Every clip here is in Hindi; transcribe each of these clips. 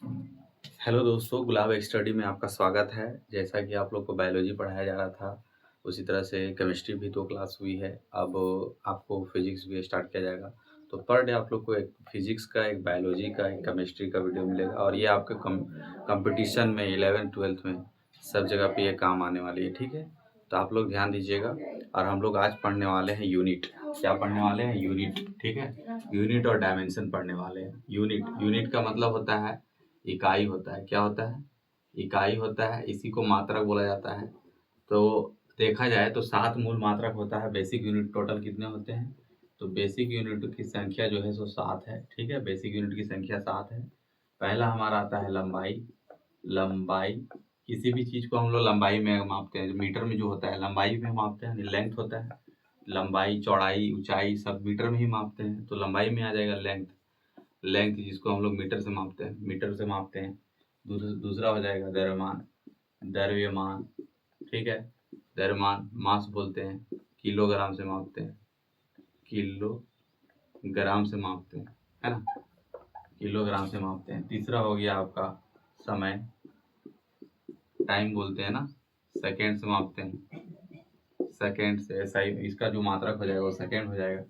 हेलो दोस्तों, गुलाब स्टडी में आपका स्वागत है। जैसा कि आप लोग को बायोलॉजी पढ़ाया जा रहा था, उसी तरह से केमिस्ट्री भी 2 क्लास हुई है। अब आपको फिज़िक्स भी स्टार्ट किया जाएगा। तो पर डे आप लोग को एक फिज़िक्स का, एक बायोलॉजी का, एक केमिस्ट्री का वीडियो मिलेगा और ये आपके कॉम्पिटिशन में 11th-12th में सब जगह पे ये काम आने वाली है, ठीक है? तो आप लोग ध्यान दीजिएगा। और हम लोग आज पढ़ने वाले हैं यूनिट। क्या पढ़ने वाले हैं? यूनिट, ठीक है? यूनिट और डायमेंशन पढ़ने वाले हैं। यूनिट का मतलब होता है इकाई होता है। क्या होता है? इकाई होता है। इसी को मात्रक बोला जाता है। तो देखा जाए तो 7 मूल मात्रक होता है। बेसिक यूनिट टोटल कितने होते हैं? तो बेसिक यूनिट की संख्या जो है सो 7 है, ठीक है? बेसिक यूनिट की संख्या 7 है। पहला हमारा आता है लंबाई। लंबाई, किसी भी चीज़ को हम लोग लंबाई में मापते हैं। मीटर में जो होता है लंबाई में मापते हैं, लेंथ होता है। लंबाई, चौड़ाई, ऊंचाई सब मीटर में ही मापते हैं, तो लंबाई में आ जाएगा लेंथ। लेंथ जिसको हम लोग मीटर से मापते हैं, दूसरा हो जाएगा द्रव्यमान। द्रव्यमान, ठीक है? द्रव्यमान मास बोलते हैं। किलोग्राम से मापते हैं। किलोग्राम से मापते हैं, है ना? किलोग्राम से मापते हैं। तीसरा हो गया आपका समय। टाइम बोलते हैं ना। सेकेंड से मापते हैं। सेकेंड से, ऐसा ही इसका जो मात्रक हो जाएगा वो सेकेंड हो जाएगा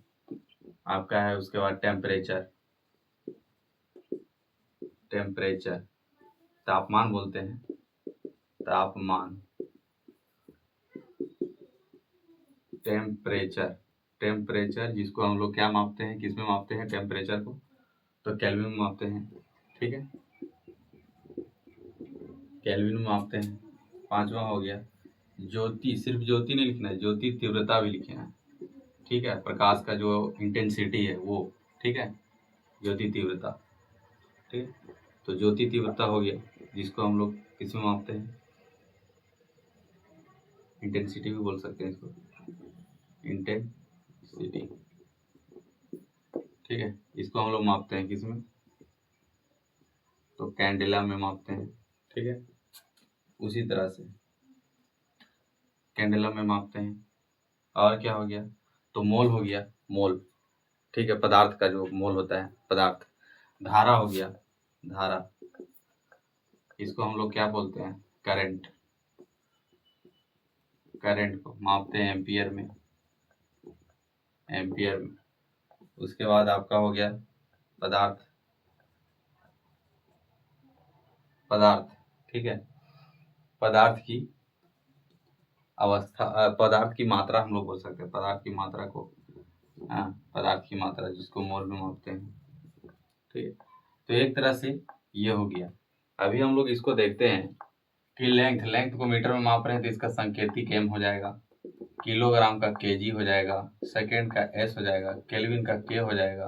आपका। है उसके बाद टेम्परेचर। टेम्परेचर, तापमान बोलते हैं। तापमान। टेम्परेचर। टेम्परेचर जिसको हम लोग क्या मापते हैं, किस में मापते हैं टेम्परेचर को? तो केल्विन में मापते हैं, ठीक है? केल्विन में मापते हैं। पांचवा हो गया ज्योति। सिर्फ ज्योति नहीं लिखना है, ज्योति तीव्रता भी लिखना है, ठीक है? प्रकाश का जो इंटेंसिटी है वो, ठीक है? ज्योति तीव्रता, ठीक है? तो ज्योति तीव्रता हो गया जिसको हम लोग किस में मापते हैं? इंटेंसिटी भी बोल सकते हैं इसको, इंटेंसिटी, ठीक है? इसको हम लोग मापते हैं किस में? तो कैंडेला में मापते हैं, ठीक है? उसी तरह से कैंडेला में मापते हैं। और क्या हो गया? तो मोल हो गया, मोल, ठीक है? पदार्थ का जो मोल होता है, पदार्थ। धारा हो गया, धारा। इसको हम लोग क्या बोलते हैं? करंट। करंट को मापते हैं एम्पियर में, एम्पियर में। उसके बाद आपका हो गया पदार्थ। पदार्थ, ठीक है? पदार्थ की अवस्था, पदार्थ की मात्रा हम लोग बोल सकते हैं। पदार्थ की मात्रा को, हाँ, पदार्थ की मात्रा जिसको मोल में मापते हैं, ठीक है? तो एक तरह से ये हो गया। अभी हम लोग इसको देखते हैं कि लेंथ को मीटर में माप रहे हैं तो इसका सांकेतिक एम हो जाएगा। किलोग्राम का केजी हो जाएगा। सेकेंड का एस हो जाएगा। केल्विन का के हो जाएगा।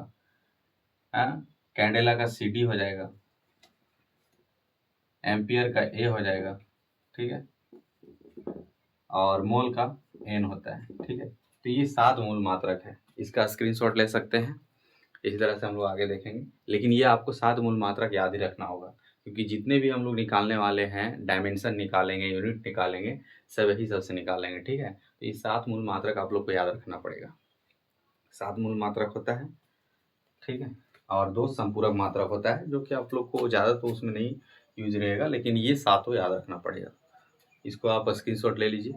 हाँ, कैंडेला का सीडी हो जाएगा। एम्पियर का ए हो जाएगा, ठीक है? और मोल का एन होता है, ठीक है? तो ये 7 मूल मात्रक है। इसका स्क्रीनशॉट ले सकते हैं। इसी तरह से हम लोग आगे देखेंगे, लेकिन ये आपको 7 मूल मात्रक याद ही रखना होगा, क्योंकि जितने भी हम लोग निकालने वाले हैं, डायमेंशन निकालेंगे, यूनिट निकालेंगे, सब यही सबसे निकालेंगे, ठीक है? तो ये 7 मूल मात्रक आप लोग को याद रखना पड़ेगा। 7 मूल मात्रक होता है, ठीक है? और 2 संपूरक मात्रक होता है, जो कि आप लोग को ज़्यादा तो उसमें नहीं यूज रहेगा, लेकिन ये सातों याद रखना पड़ेगा। इसको आप स्क्रीनशॉट ले लीजिए।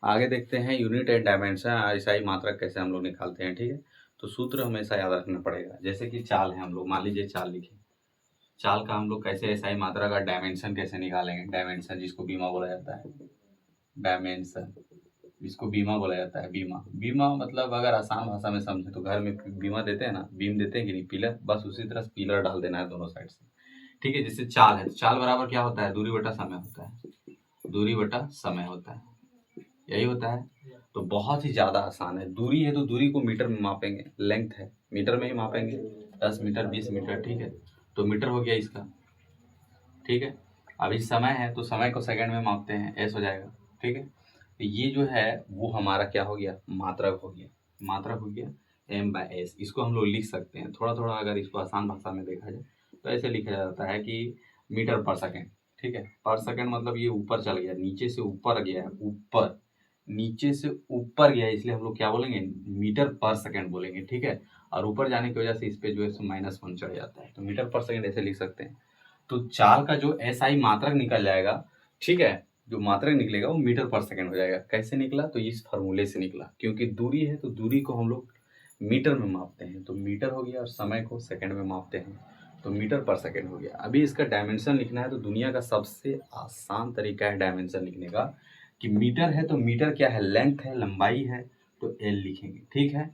आगे देखते हैं यूनिट एंड डायमेंशन, ऐसा ही मात्रक कैसे हम लोग निकालते हैं, ठीक है? तो सूत्र हमेशा याद रखना पड़ेगा। जैसे कि चाल है, हम लोग मान लीजिए चाल लिखे। चाल का हम लोग कैसे एसआई मात्रा का डायमेंशन कैसे निकालेंगे? डायमेंशन जिसको बीमा बोला जाता है, डायमेंशन जिसको बीमा बोला जाता है। बीमा, बीमा मतलब अगर आसान भाषा में समझे तो घर में बीमा देते हैं ना, बीम देते हैं कि नहीं, पिलर, बस उसी तरह से पिलर डाल देना है दोनों साइड से, ठीक है? जैसे चाल है तो चाल बराबर क्या होता है? दूरी बटा समय होता है। दूरी बटा समय होता है, यही होता है। तो बहुत ही ज़्यादा आसान है। दूरी है तो दूरी को मीटर में मापेंगे। लेंथ है, मीटर में ही मापेंगे। 10 मीटर, 20 मीटर, ठीक है? तो मीटर हो गया इसका, ठीक है? अभी समय है तो समय को सेकंड में मापते हैं, एस हो जाएगा, ठीक है? तो ये जो है वो हमारा क्या हो गया? मात्रक हो गया। मात्रक हो गया m/s। इसको हम लोग लिख सकते हैं थोड़ा थोड़ा, अगर इसको आसान भाषा में देखा जाए तो ऐसे लिखा जाता है कि मीटर पर सेकेंड, ठीक है? पर सेकेंड मतलब ये ऊपर चल गया, नीचे से ऊपर गया है, ऊपर। नीचे से ऊपर गया इसलिए हम लोग क्या बोलेंगे, मीटर पर सेकंड बोलेंगे, ठीक है। और ऊपर जाने की वजह से इस पे जो है -1 चढ़ जाता है, तो मीटर पर सेकंड ऐसे लिख सकते हैं। तो चाल का जो SI मात्रक निकल जाएगा, ठीक है, जो मात्रक निकलेगा वो मीटर पर सेकंड हो जाएगा। कैसे निकला, तो इस फार्मूले से निकला, क्योंकि दूरी है तो दूरी को हम लोग मीटर में मापते हैं, तो मीटर हो गया, और समय को सेकंड में मापते हैं, तो मीटर पर सेकंड हो गया। अभी इसका डायमेंशन लिखना है, तो दुनिया का सबसे आसान तरीका है डायमेंशन लिखने का, कि मीटर है तो मीटर क्या है, लेंथ है, लंबाई है, तो L लिखेंगे, ठीक है।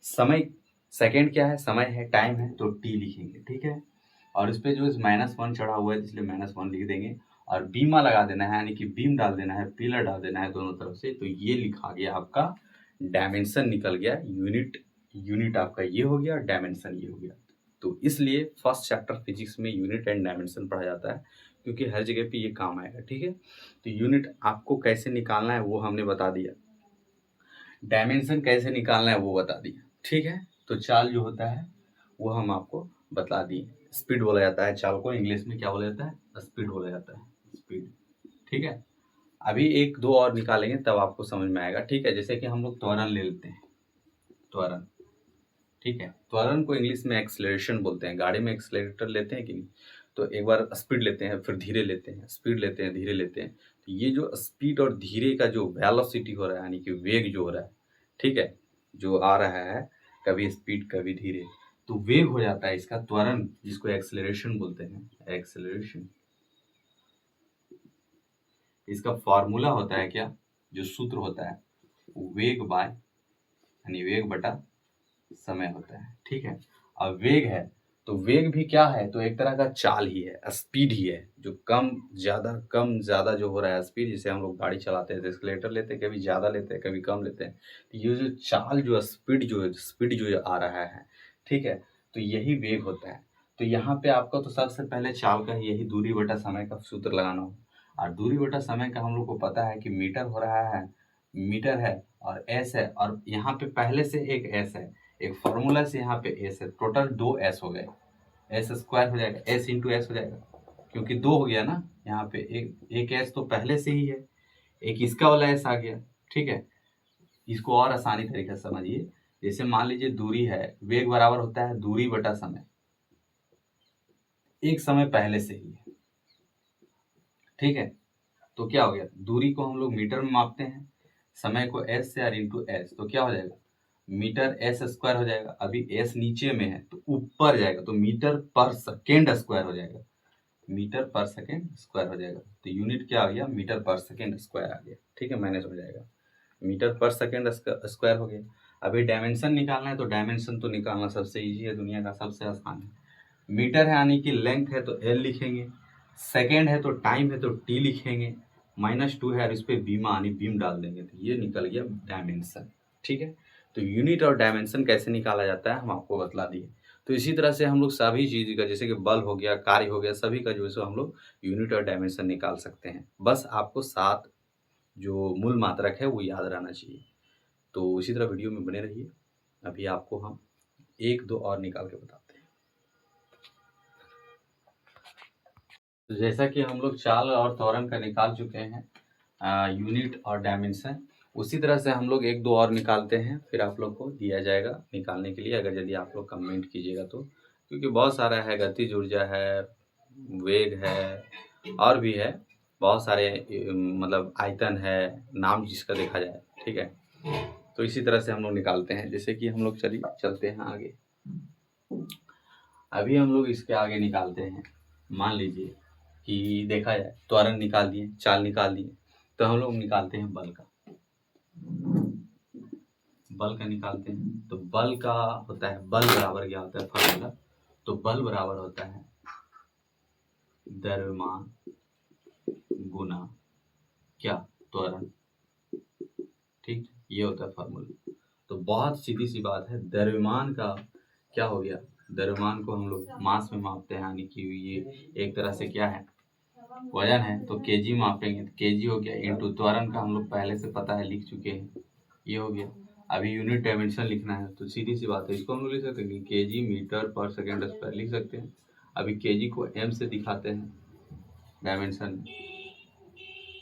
समय, सेकंड क्या है, समय है, टाइम है, तो T लिखेंगे, ठीक है। और इस पे जो है -1 चढ़ा हुआ है, इसलिए -1 लिख देंगे। और बीमा लगा देना है, यानी कि बीम डाल देना है, पिलर डाल देना है दोनों तरफ से, तो ये लिखा गया आपका डायमेंशन निकल गया, यूनिट, यूनिट आपका ये हो गया, डायमेंशन ये हो गया। तो इसलिए फर्स्ट चैप्टर फिजिक्स में यूनिट एंड डायमेंशन पढ़ा जाता है, क्योंकि हर जगह पे ये काम आएगा, ठीक है। तो यूनिट आपको कैसे निकालना है वो हमने बता दिया, डायमेंशन कैसे निकालना है वो बता दिया, ठीक है। तो चाल जो होता है वो हम आपको बता दिए। स्पीड बोला जाता है चाल को, इंग्लिश में क्या बोला जाता है, स्पीड बोला जाता है, स्पीड, ठीक है। अभी एक दो और निकालेंगे तब आपको समझ में आएगा, ठीक है। जैसे कि हम लोग त्वरण ले लेते हैं, त्वरण, ठीक है। त्वरण को इंग्लिश में एक्सेलरेशन बोलते हैं। गाड़ी में एक्सेलरेटर लेते हैं कि नहीं, तो एक बार स्पीड लेते हैं, फिर धीरे लेते हैं, स्पीड लेते हैं, धीरे लेते हैं। तो ये जो स्पीड और धीरे का जो वेलोसिटी हो रहा है, यानी कि वेग जो हो रहा है, ठीक है, जो आ रहा है, कभी स्पीड कभी धीरे, तो वेग हो जाता है इसका त्वरण, जिसको एक्सेलरेशन बोलते हैं, एक्सेलरेशन। इसका फॉर्मूला होता है क्या, जो सूत्र होता है, वेग बाय, यानी वेग बटा समय होता है, ठीक है। अब वेग है, तो वेग भी क्या है, तो एक तरह का चाल ही है, स्पीड ही है, जो कम ज़्यादा जो हो रहा है स्पीड, जैसे हम लोग गाड़ी चलाते हैं तो एक्सीलरेटर लेते हैं, कभी ज़्यादा लेते हैं, कभी कम लेते हैं। तो ये जो चाल, जो स्पीड जो आ रहा है, ठीक है, तो यही वेग होता है। तो यहाँ पे आपको तो सबसे पहले चाल का यही दूरी बटा समय का सूत्र लगाना हो, और दूरी बटा समय का हम लोग को पता है कि मीटर हो रहा है, मीटर है, और एस है, और यहाँ पे पहले से एक एस है, एक फॉर्मूला से यहाँ पे एस है, टोटल 2 एस हो गए, एस स्क्वायर हो जाएगा, एस इंटू एस हो जाएगा, क्योंकि 2 हो गया ना, यहाँ पे एक एस तो पहले से ही है, एक इसका वाला एस आ गया, ठीक है। इसको और आसानी तरीके से समझिए, जैसे मान लीजिए दूरी है, वेग बराबर होता है दूरी बटा समय, एक समय पहले से ही है, ठीक है। तो क्या हो गया, दूरी को हम लोग मीटर में मापते हैं, समय को एस से, और इंटू एस, तो क्या हो जाएगा, मीटर एस स्क्वायर हो जाएगा। अभी एस नीचे में है तो ऊपर जाएगा, तो मीटर पर सेकेंड स्क्वायर हो जाएगा, मीटर पर सेकेंड स्क्वायर हो जाएगा। तो यूनिट क्या आ गया, मीटर पर सेकेंड स्क्वायर आ गया, ठीक है, मैनेज हो जाएगा, मीटर पर सेकेंड स्क्वायर हो गया। अभी डायमेंशन निकालना है, तो डायमेंशन तो निकालना सबसे ईजी है, दुनिया का सबसे आसान है। मीटर है यानी कि लेंथ है, तो एल लिखेंगे, सेकेंड है तो टाइम है, तो टी लिखेंगे, -2 है और इस पे बीमा यानी बीम डाल देंगे, तो ये निकल गया डायमेंशन, ठीक है। तो यूनिट और डायमेंशन कैसे निकाला जाता है हम आपको बतला दिए। तो इसी तरह से हम लोग सभी चीज़ का, जैसे कि बल हो गया, कार्य हो गया, सभी का जो है सो हम लोग यूनिट और डायमेंशन निकाल सकते हैं। बस आपको 7 जो मूल मात्रक है वो याद रहना चाहिए। तो इसी तरह वीडियो में बने रहिए। अभी आपको हम 1-2 और निकाल के बताते हैं। तो जैसा कि हम लोग चाल और त्वरण का निकाल चुके हैं, यूनिट और डायमेंशन, उसी तरह से हम लोग 1-2 और निकालते हैं, फिर आप लोग को दिया जाएगा निकालने के लिए, अगर यदि आप लोग कमेंट कीजिएगा तो, क्योंकि बहुत सारा है, गतिज ऊर्जा है, वेग है, और भी है बहुत सारे, मतलब आयतन है, नाम जिसका देखा जाए, ठीक है। तो इसी तरह से हम लोग निकालते हैं, जैसे कि हम लोग चलते हैं आगे। अभी हम लोग इसके आगे निकालते हैं, मान लीजिए कि देखा जाए त्वरण निकाल दिए, चाल निकाल दिए, तो हम लोग निकालते हैं बल का, बल का निकालते हैं। तो बल का होता है, बल बराबर क्या होता है फॉर्मूला, तो बल बराबर होता है द्रव्यमान गुना क्या, त्वरण, ठीक, ये होता है फॉर्मूला। तो बहुत सीधी सी बात है, द्रव्यमान का क्या हो गया, द्रव्यमान को हम लोग मास में मापते हैं, यानी कि ये एक तरह से क्या है, वजन है, तो केजी मापेंगे, तो केजी हो गया, इंटू त्वरण का हम लोग पहले से पता है, लिख चुके हैं, ये हो गया। अभी यूनिट डायमेंशन लिखना है, तो सीधी सी बात है, इसको हम लोग लिख सकते हैं कि केजी मीटर पर सेकेंड स्क्वायर लिख सकते हैं। अभी केजी को एम से दिखाते हैं डायमेंशन,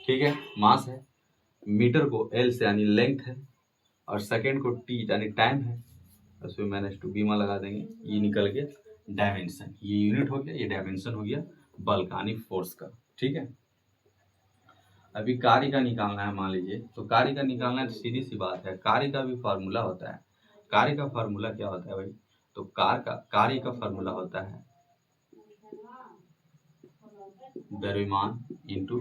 ठीक है, मास है, मीटर को एल से यानी लेंथ है, और सेकेंड को टी यानी टाइम है, उसमें माइनस टू बीमा लगा देंगे, ये निकल गया डायमेंशन। ये यूनिट हो गया, ये डायमेंशन हो गया बल का यानी फोर्स का। ठीक है, अभी कार्य का निकालना है मान लीजिए, तो कार्य का निकालना है तो सीधी सी बात है, कार्य का भी फार्मूला होता है। कार्य का फार्मूला क्या होता है भाई? तो कार्य का फार्मूला होता है द्रव्यमान इंटू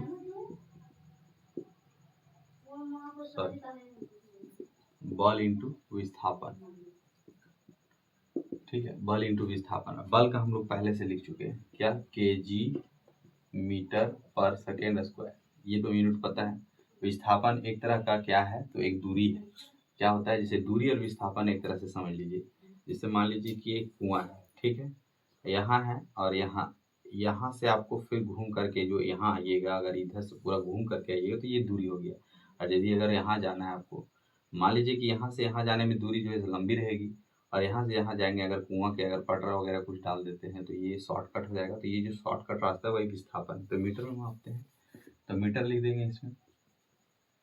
बल इंटू विस्थापन। ठीक है, बल इंटू विस्थापन। बल का हम लोग पहले से लिख चुके हैं, क्या? केजी मीटर पर सेकेंड स्क्वायर, ये तो यूनिट पता है। विस्थापन एक तरह का क्या है? तो एक दूरी है। क्या होता है? जैसे दूरी और विस्थापन एक तरह से समझ लीजिए। जैसे मान लीजिए कि एक कुआं है, ठीक है, यहाँ है और यहाँ से आपको फिर घूम करके जो यहाँ आइएगा, अगर इधर से पूरा घूम करके आइएगा तो ये दूरी हो गया। और यदि अगर यहाँ जाना है आपको, मान लीजिए कि यहाँ से यहाँ जाने में दूरी जो है लंबी रहेगी, और यहाँ से यहाँ जाएंगे, अगर कुआं के अगर पटरा वगैरह कुछ डाल देते हैं तो ये शॉर्टकट हो जाएगा। तो ये जो शॉर्टकट रास्ता है वही विस्थापन, तो मीटर में मापते हैं, तो मीटर लिख देंगे इसमें।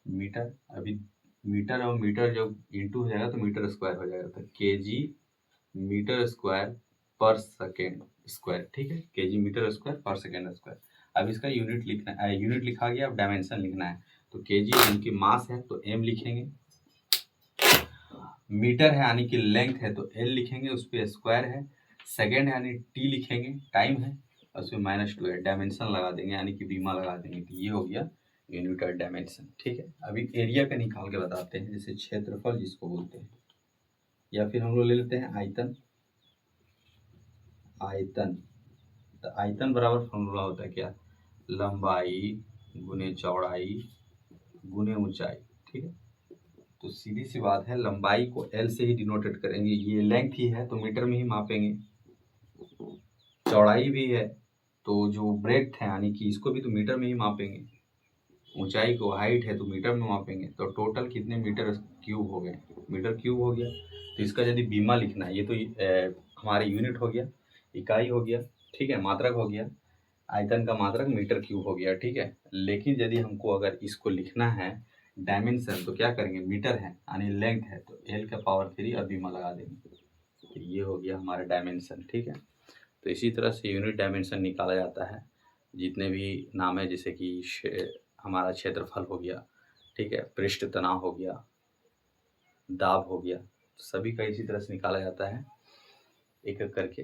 मीटर, अभी मीटर और मीटर जब इंटू हो जाएगा तो मीटर स्क्वायर हो जाएगा, तो केजी मीटर स्क्वायर पर सेकेंड स्क्वायर। ठीक है, केजी मीटर स्क्वायर पर सेकेंड स्क्वायर। अब इसका यूनिट लिखना है, यूनिट लिखा गया, अब डायमेंशन लिखना है। तो केजी इनकी मास है तो एम लिखेंगे, मीटर है यानी कि लेंथ है तो एल लिखेंगे, उस पर स्क्वायर है, सेकेंड है यानी टी लिखेंगे, टाइम है, और उसमें माइनस टू है, डायमेंशन लगा देंगे यानी कि बीमा लगा देंगे। तो ये हो गया यूनिट और डायमेंशन। ठीक है, अभी एरिया का निकाल के बताते हैं, जैसे क्षेत्रफल जिसको बोलते हैं, या फिर हम लोग ले लेते हैं आयतन। आयतन, तो आयतन बराबर फॉर्मूला होता है क्या? लंबाई गुने चौड़ाई गुने ऊंचाई। ठीक है, तो सीधी सी बात है, लंबाई को एल से ही डिनोटेट करेंगे, ये लेंथ ही है तो मीटर में ही मापेंगे। चौड़ाई भी है तो जो ब्रेड्थ है यानी कि इसको भी तो मीटर में ही मापेंगे। ऊंचाई को, हाइट है तो मीटर में मापेंगे। तो टोटल कितने मीटर क्यूब हो गए? मीटर क्यूब हो गया। तो इसका यदि बीमा लिखना है, ये तो हमारे यूनिट हो गया, इकाई हो गया, ठीक है, मात्रक हो गया, आयतन का मात्रक मीटर क्यूब हो गया। ठीक है, लेकिन यदि हमको अगर इसको लिखना है डायमेंशन, तो क्या करेंगे? मीटर है यानी लेंथ है तो एल का पावर 3 और बीमा लगा देंगे, तो ये हो गया हमारा डायमेंशन। ठीक है, तो इसी तरह से यूनिट डायमेंशन निकाला जाता है, जितने भी नाम है, जैसे कि हमारा क्षेत्रफल हो गया, ठीक है, पृष्ठ तनाव हो गया, दाब हो गया, सभी का इसी तरह से निकाला जाता है एक एक करके।